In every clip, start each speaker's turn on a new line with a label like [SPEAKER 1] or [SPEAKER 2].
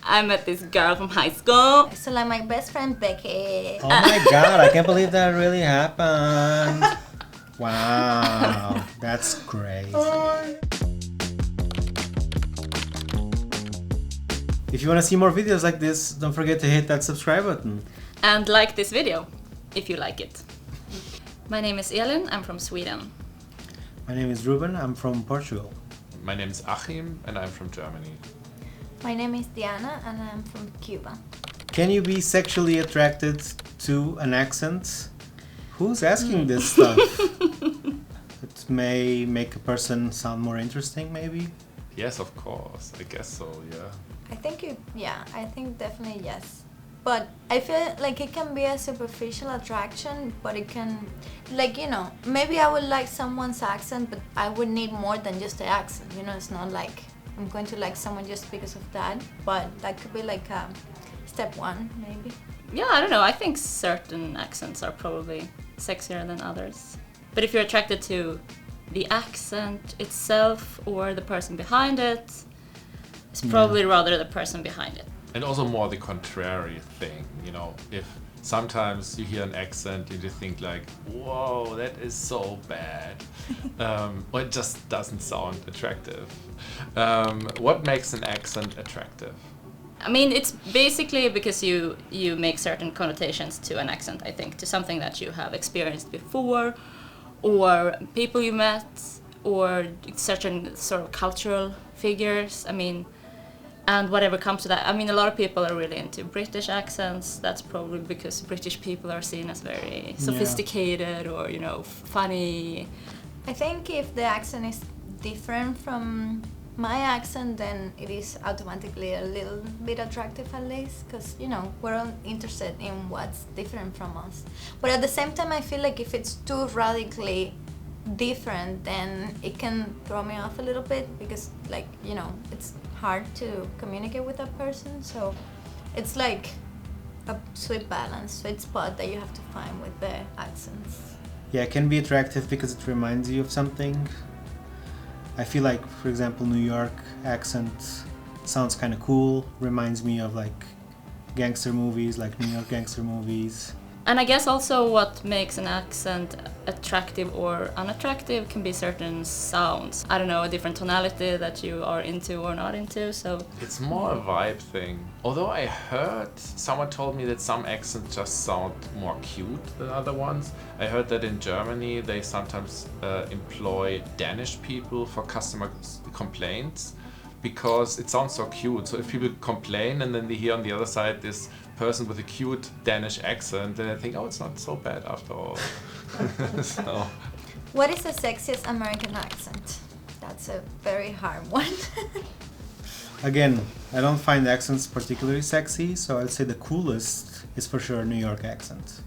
[SPEAKER 1] I met this girl from high school.
[SPEAKER 2] So like my best friend Becky.
[SPEAKER 3] Oh my god, I can't believe that really happened. Wow, that's crazy. If you want to see more videos like this, don't forget to hit that subscribe button.
[SPEAKER 1] And like this video, if you like it. My name is Elin, I'm from Sweden.
[SPEAKER 3] My name is Ruben, I'm from Portugal.
[SPEAKER 4] My name is Achim and I'm from Germany.
[SPEAKER 2] My name is Diana and I'm from Cuba.
[SPEAKER 3] Can you be sexually attracted to an accent? Who's asking this stuff? It may make a person sound more interesting, maybe?
[SPEAKER 4] Yes, of course. I guess so, yeah.
[SPEAKER 2] I think definitely yes. But I feel like it can be a superficial attraction, but it can, like, you know, maybe I would like someone's accent, but I would need more than just the accent. You know, it's not like I'm going to like someone just because of that, but that could be like step one, maybe.
[SPEAKER 1] Yeah, I don't know. I think certain accents are probably sexier than others. But if you're attracted to the accent itself or the person behind it, it's probably rather the person behind it.
[SPEAKER 4] And also more the contrary thing, you know, if sometimes you hear an accent and you think like, whoa, that is so bad. Or it just doesn't sound attractive. What makes an accent attractive?
[SPEAKER 1] I mean, it's basically because you make certain connotations to an accent, I think, to something that you have experienced before, or people you met, or certain sort of cultural figures. I mean, and whatever comes to that. I mean, a lot of people are really into British accents. That's probably because British people are seen as very sophisticated or, you know, funny.
[SPEAKER 2] I think if the accent is different from my accent, then it is automatically a little bit attractive at least, because, you know, we're all interested in what's different from us. But at the same time, I feel like if it's too radically different, then it can throw me off a little bit, because, like, you know, it's hard to communicate with a person, so it's like a sweet balance, sweet spot that you have to find with the accents.
[SPEAKER 3] Yeah, it can be attractive because it reminds you of something. I feel like, for example, New York accent sounds kind of cool, reminds me of like gangster movies, like New York gangster movies.
[SPEAKER 1] And I guess also what makes an accent attractive or unattractive can be certain sounds. I don't know, a different tonality that you are into or not into, so...
[SPEAKER 4] It's more a vibe thing. Although I heard, someone told me that some accents just sound more cute than other ones. I heard that in Germany they sometimes employ Danish people for customer complaints because it sounds so cute. So if people complain and then they hear on the other side this person with a cute Danish accent, then I think, oh, it's not so bad after all. So.
[SPEAKER 2] What is the sexiest American accent? That's a very hard one.
[SPEAKER 3] Again, I don't find accents particularly sexy, so I'd say the coolest is for sure a New York accent.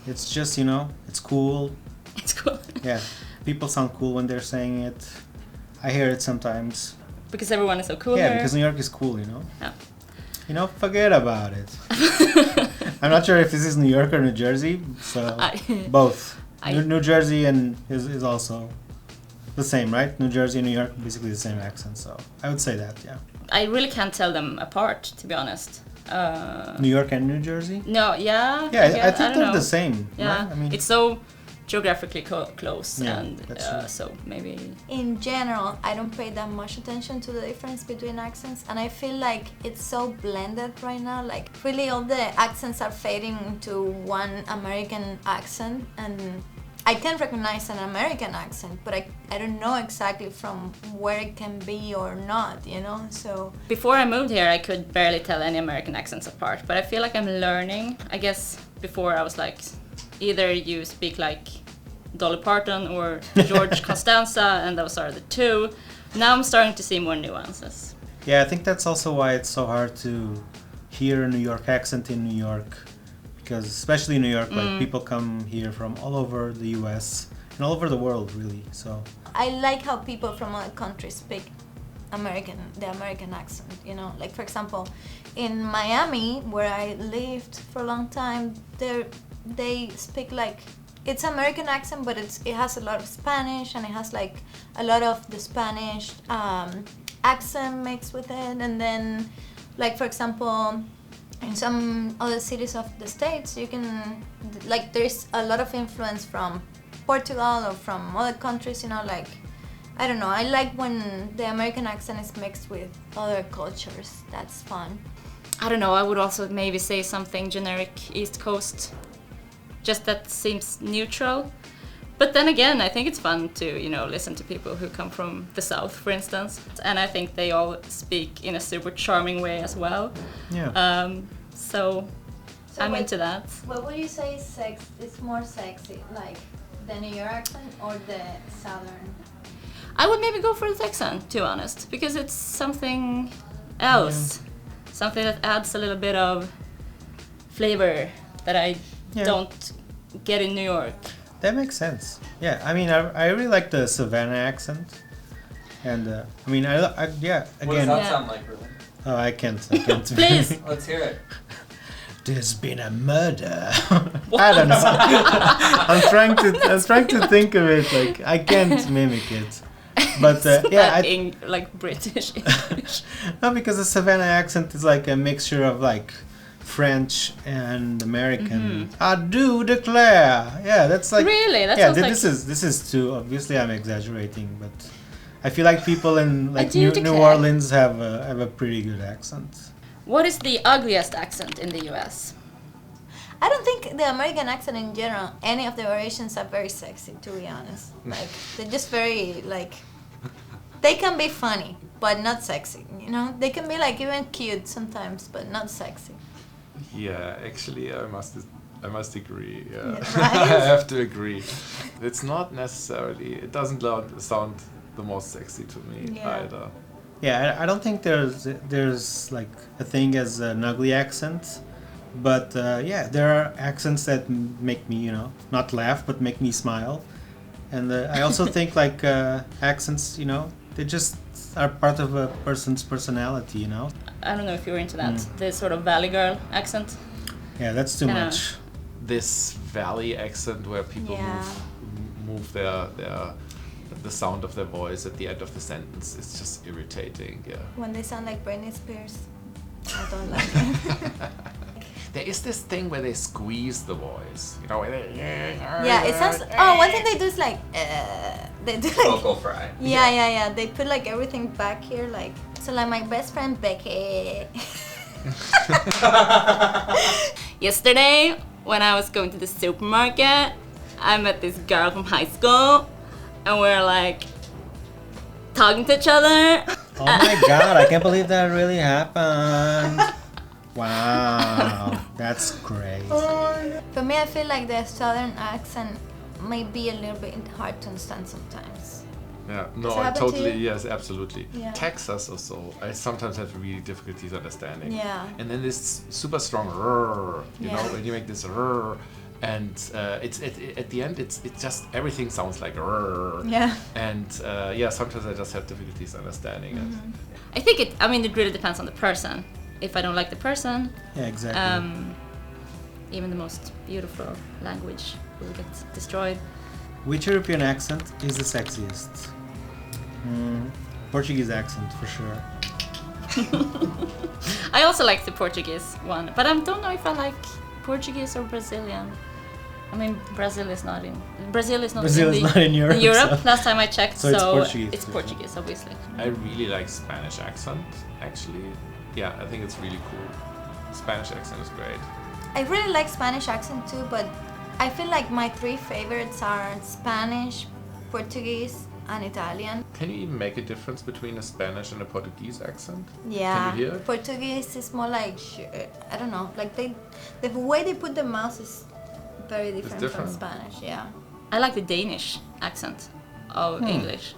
[SPEAKER 3] It's just, you know, it's cool.
[SPEAKER 1] It's cool.
[SPEAKER 3] Yeah, people sound cool when they're saying it. I hear it sometimes.
[SPEAKER 1] Because everyone is so cool
[SPEAKER 3] Yeah,
[SPEAKER 1] here.
[SPEAKER 3] because New York is cool, you know?
[SPEAKER 1] Yeah.
[SPEAKER 3] You know, forget about it. I'm not sure if this is New York or New Jersey, so both. New Jersey and is also the same, right? New Jersey and New York, basically the same accent, so I would say that, yeah.
[SPEAKER 1] I really can't tell them apart, to be honest.
[SPEAKER 3] New York and New Jersey?
[SPEAKER 1] No, yeah.
[SPEAKER 3] Yeah, I think they're the same.
[SPEAKER 1] Yeah,
[SPEAKER 3] right? I mean,
[SPEAKER 1] it's so geographically close,
[SPEAKER 3] Yeah,
[SPEAKER 1] and
[SPEAKER 3] that's true.
[SPEAKER 1] so maybe...
[SPEAKER 2] In general, I don't pay that much attention to the difference between accents, and I feel like it's so blended right now. Like, really all the accents are fading into one American accent, and I can recognize an American accent, but I don't know exactly from where it can be or not, you know, so...
[SPEAKER 1] Before I moved here, I could barely tell any American accents apart, but I feel like I'm learning. I guess before I was like, either you speak like Dolly Parton or George Costanza, and those are the two. Now I'm starting to see more nuances.
[SPEAKER 3] yeah, I think that's also why it's so hard to hear a New York accent in New York. Because especially in New York, like people come here from all over the US and all over the world, really. So
[SPEAKER 2] I like how people from other countries speak the American accent, you know. Like, for example, in Miami, where I lived for a long time, they speak like, it's American accent, but it has a lot of Spanish, and it has like a lot of the Spanish accent mixed with it, and then like for example, in some other cities of the States, you can, like, there's a lot of influence from Portugal or from other countries, you know, like, I don't know, I like when the American accent is mixed with other cultures. That's fun.
[SPEAKER 1] I don't know, I would also maybe say something generic East Coast, just that seems neutral. But then again, I think it's fun to, you know, listen to people who come from the South, for instance. And I think they all speak in a super charming way as well.
[SPEAKER 3] Yeah.
[SPEAKER 1] So I'm into that.
[SPEAKER 2] What would you say is more sexy, like the New York accent or the Southern?
[SPEAKER 1] I would maybe go for the Texan, to be honest, because it's something else. Something that adds a little bit of flavor that I don't get in New York.
[SPEAKER 3] That makes sense. Yeah, I mean, I really like the Savannah accent, and I mean, yeah. Again,
[SPEAKER 5] what does that sound like, really?
[SPEAKER 3] Oh, I can't.
[SPEAKER 1] Please.
[SPEAKER 5] Let's hear it.
[SPEAKER 3] There's been a murder. I don't know. I'm trying to think of it. Like I can't mimic it. But yeah,
[SPEAKER 1] like British English.
[SPEAKER 3] No, because the Savannah accent is like a mixture of like French and American. I do declare. Yeah, that's like
[SPEAKER 1] really. That
[SPEAKER 3] yeah.
[SPEAKER 1] sounds
[SPEAKER 3] This is too. Obviously, I'm exaggerating, but I feel like people in like New
[SPEAKER 1] declare.
[SPEAKER 3] Orleans have a pretty good accent.
[SPEAKER 1] What is the ugliest accent in the US?
[SPEAKER 2] I don't think the American accent in general, any of the variations are very sexy, to be honest. Like, they're just very, like, they can be funny, but not sexy, you know? They can be, like, even cute sometimes, but not sexy.
[SPEAKER 4] Yeah, actually, I must agree. Yeah,
[SPEAKER 2] right?
[SPEAKER 4] I have to agree. It's not necessarily. It doesn't sound the most sexy to me either.
[SPEAKER 3] Yeah, I don't think there's like a thing as an ugly accent, but yeah, there are accents that make me, you know, not laugh but make me smile, and I also think like accents, you know, they just are part of a person's personality, you know.
[SPEAKER 1] I don't know if you're into that. The sort of Valley Girl accent.
[SPEAKER 3] Yeah, that's too much.
[SPEAKER 4] This Valley accent where people move their the sound of their voice at the end of the sentence is just irritating. Yeah.
[SPEAKER 2] When they sound like Britney Spears, I don't like it.
[SPEAKER 4] There is this thing where they squeeze the voice, you know. Where they,
[SPEAKER 2] yeah, it sounds. Oh, one thing they do is like they do like
[SPEAKER 5] vocal fry.
[SPEAKER 2] Yeah. They put like everything back here, like so. Like my best friend Becky.
[SPEAKER 1] Yesterday, when I was going to the supermarket, I met this girl from high school, and we're like talking to each other.
[SPEAKER 3] Oh my god, I can't believe that really happened. Wow, that's crazy.
[SPEAKER 2] For me, I feel like the southern accent may be a little bit hard to understand sometimes.
[SPEAKER 4] Yeah,
[SPEAKER 2] Does
[SPEAKER 4] no,
[SPEAKER 2] it
[SPEAKER 4] I
[SPEAKER 2] happen to
[SPEAKER 4] totally,
[SPEAKER 2] you?
[SPEAKER 4] yes, absolutely.
[SPEAKER 2] Yeah.
[SPEAKER 4] Texas also, I sometimes have really difficulties understanding.
[SPEAKER 2] Yeah.
[SPEAKER 4] And then this super strong rrr, you
[SPEAKER 2] Yeah.
[SPEAKER 4] know, when you make this rrr, and it's at the end, it's just everything sounds like rrr.
[SPEAKER 2] Yeah.
[SPEAKER 4] And yeah, sometimes I just have difficulties understanding it.
[SPEAKER 1] I think it really depends on the person. If I don't like the person,
[SPEAKER 3] Yeah, exactly.
[SPEAKER 1] even the most beautiful language will get destroyed.
[SPEAKER 3] Which European accent is the sexiest? Portuguese accent for sure.
[SPEAKER 1] I also like the Portuguese one, but I don't know if I like Portuguese or Brazilian. I mean, Brazil is not in Europe.
[SPEAKER 3] So.
[SPEAKER 1] Last time I checked,
[SPEAKER 3] So it's Portuguese.
[SPEAKER 1] It's Portuguese, obviously.
[SPEAKER 4] I really like Spanish accent, actually. Yeah, I think it's really cool. Spanish accent is great.
[SPEAKER 2] I really like Spanish accent too, but I feel like my three favorites are Spanish, Portuguese, and Italian.
[SPEAKER 4] Can you even make a difference between a Spanish and a Portuguese accent?
[SPEAKER 2] Yeah,
[SPEAKER 4] Can you hear it?
[SPEAKER 2] Portuguese is more like I don't know, like the way they put the mouth is very different,
[SPEAKER 4] different.
[SPEAKER 2] from Spanish. Yeah.
[SPEAKER 1] I like the Danish accent of English.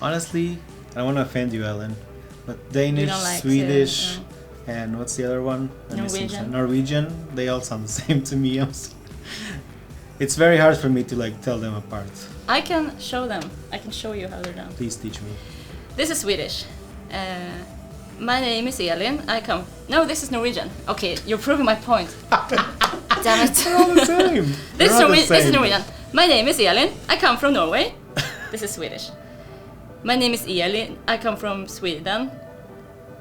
[SPEAKER 3] Honestly, I don't want to offend you, Ellen, but Danish,
[SPEAKER 1] don't like
[SPEAKER 3] Swedish, and what's the other one? Norwegian. They all sound the same to me. It's very hard for me to like tell them apart.
[SPEAKER 1] I can show them. I can show you how they're done.
[SPEAKER 3] Please teach me.
[SPEAKER 1] This is Swedish. My name is Elin. No, this is Norwegian. Okay, you're proving my point. Damn it.
[SPEAKER 3] They're all the same.
[SPEAKER 1] This is Norwegian. My name is Elin. I come from Norway. This is Swedish. My name is Elin. I come from Sweden.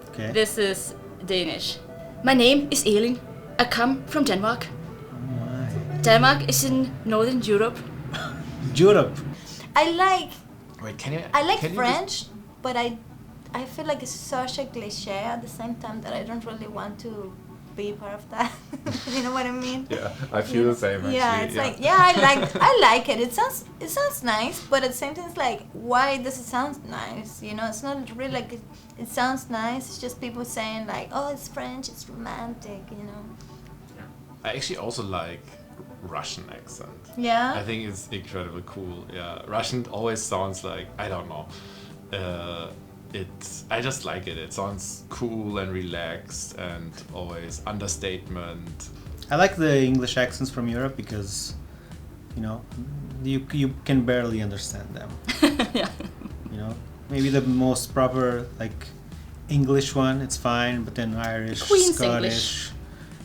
[SPEAKER 3] Okay.
[SPEAKER 1] This is Danish. My name is Elin. I come from Denmark.
[SPEAKER 3] Oh my.
[SPEAKER 1] Denmark is in Northern Europe.
[SPEAKER 3] Europe.
[SPEAKER 2] I like
[SPEAKER 4] Wait, can you?
[SPEAKER 2] I like
[SPEAKER 4] can you
[SPEAKER 2] French, but I feel like it's such a cliche at the same time that I don't really want to be part of that. You know what I mean?
[SPEAKER 4] Yeah, I feel the same. Actually.
[SPEAKER 2] Yeah, it's like I like it. It sounds nice, but at the same time, it's like, why does it sound nice? You know, it's not really like it sounds nice. It's just people saying like, oh, it's French, it's romantic. You know.
[SPEAKER 4] I actually also like Russian accent.
[SPEAKER 2] Yeah.
[SPEAKER 4] I think it's incredibly cool. Yeah, Russian always sounds like, I don't know. I just like it. It sounds cool and relaxed and always understatement.
[SPEAKER 3] I like the English accents from Europe because, you know, you can barely understand them.
[SPEAKER 1] Yeah.
[SPEAKER 3] You know, maybe the most proper like English one, it's fine, but then Irish,
[SPEAKER 1] Queen's
[SPEAKER 3] Scottish,
[SPEAKER 1] English.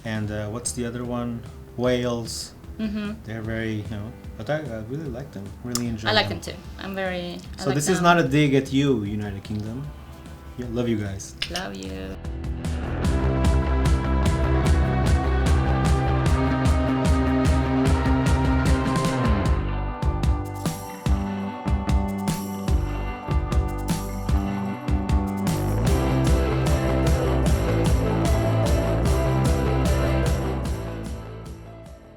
[SPEAKER 3] and what's the other one? Wales.
[SPEAKER 1] Mm-hmm.
[SPEAKER 3] They're very, you know, but I really like them. Really enjoy
[SPEAKER 1] I like them too. I
[SPEAKER 3] So
[SPEAKER 1] like
[SPEAKER 3] this is
[SPEAKER 1] them.
[SPEAKER 3] not a dig at you, United Kingdom. Yeah, love you guys.
[SPEAKER 1] Love you.